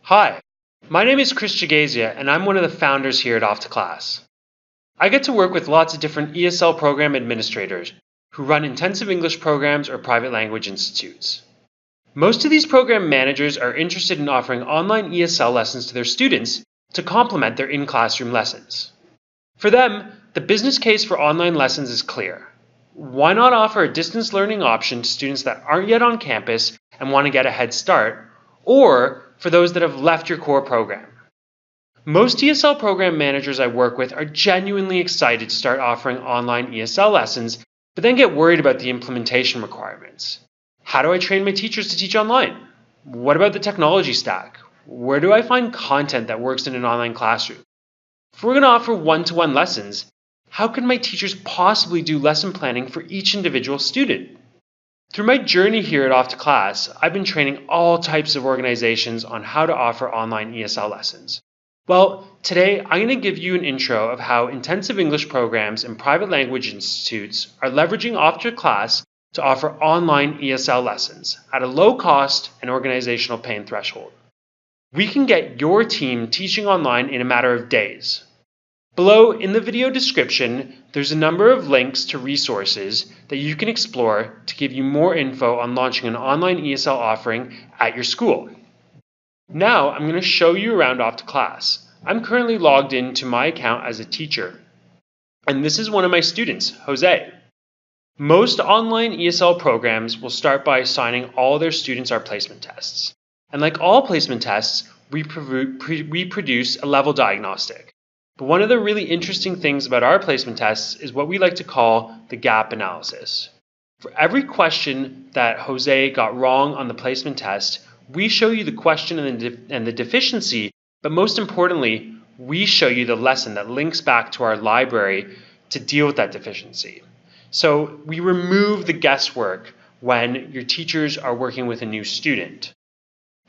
Hi, my name is Chris Jagazia, and I'm one of the founders here at Off to Class. I get to work with lots of different ESL program administrators who run intensive English programs or private language institutes. Most of these program managers are interested in offering online ESL lessons to their students to complement their in-classroom lessons. For them, the business case for online lessons is clear. Why not offer a distance learning option to students that aren't yet on campus and want to get a head start, or for those that have left your core program? Most ESL program managers I work with are genuinely excited to start offering online ESL lessons, but then get worried about the implementation requirements. How do I train my teachers to teach online? What about the technology stack? Where do I find content that works in an online classroom? If we're going to offer one-to-one lessons, how can my teachers possibly do lesson planning for each individual student? Through my journey here at Off to Class, I've been training all types of organizations on how to offer online ESL lessons. Well, today I'm going to give you an intro of how intensive English programs and private language institutes are leveraging Off to Class to offer online ESL lessons at a low cost and organizational pain threshold. We can get your team teaching online in a matter of days. Below in the video description, there's a number of links to resources that you can explore to give you more info on launching an online ESL offering at your school. Now I'm going to show you around Off to Class. I'm currently logged into my account as a teacher, and this is one of my students, Jose. Most online ESL programs will start by assigning all their students our placement tests. And like all placement tests, we produce a level diagnostic. But one of the really interesting things about our placement tests is what we like to call the gap analysis. For every question that Jose got wrong on the placement test, we show you the question and the deficiency, but most importantly, we show you the lesson that links back to our library to deal with that deficiency. So we remove the guesswork when your teachers are working with a new student.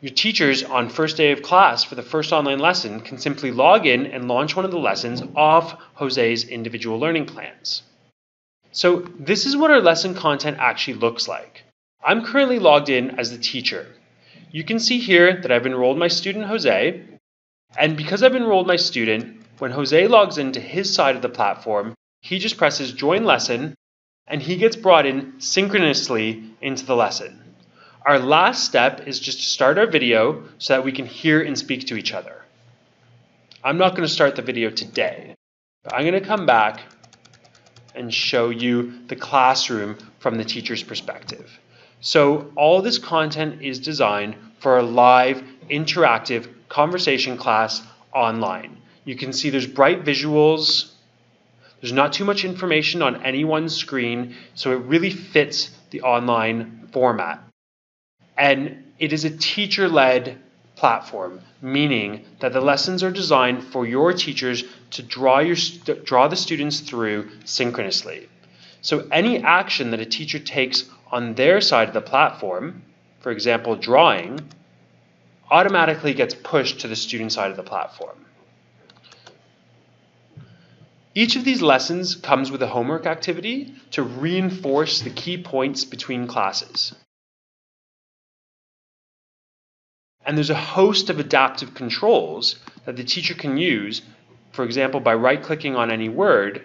Your teachers on first day of class for the first online lesson can simply log in and launch one of the lessons off Jose's individual learning plans. So this is what our lesson content actually looks like. I'm currently logged in as the teacher. You can see here that I've enrolled my student Jose, and because I've enrolled my student, when Jose logs into his side of the platform, he just presses join lesson and he gets brought in synchronously into the lesson. Our last step is just to start our video so that we can hear and speak to each other. I'm not going to start the video today, but I'm going to come back and show you the classroom from the teacher's perspective. So all this content is designed for a live, interactive conversation class online. You can see there's bright visuals. There's not too much information on any one screen, so it really fits the online format. And it is a teacher-led platform, meaning that the lessons are designed for your teachers to draw the students through synchronously. So any action that a teacher takes on their side of the platform, for example, drawing, automatically gets pushed to the student side of the platform. Each of these lessons comes with a homework activity to reinforce the key points between classes. And there's a host of adaptive controls that the teacher can use, for example, by right-clicking on any word,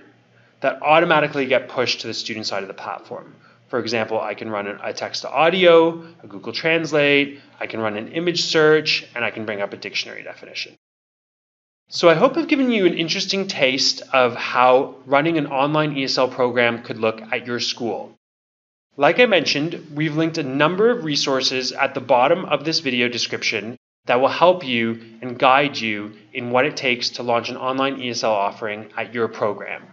that automatically get pushed to the student side of the platform. For example, I can run a text to audio, a Google Translate, I can run an image search, and I can bring up a dictionary definition. So I hope I've given you an interesting taste of how running an online ESL program could look at your school. Like I mentioned, we've linked a number of resources at the bottom of this video description that will help you and guide you in what it takes to launch an online ESL offering at your program.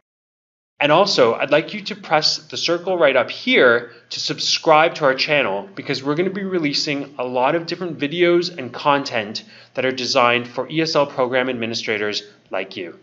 And also, I'd like you to press the circle right up here to subscribe to our channel, because we're going to be releasing a lot of different videos and content that are designed for ESL program administrators like you.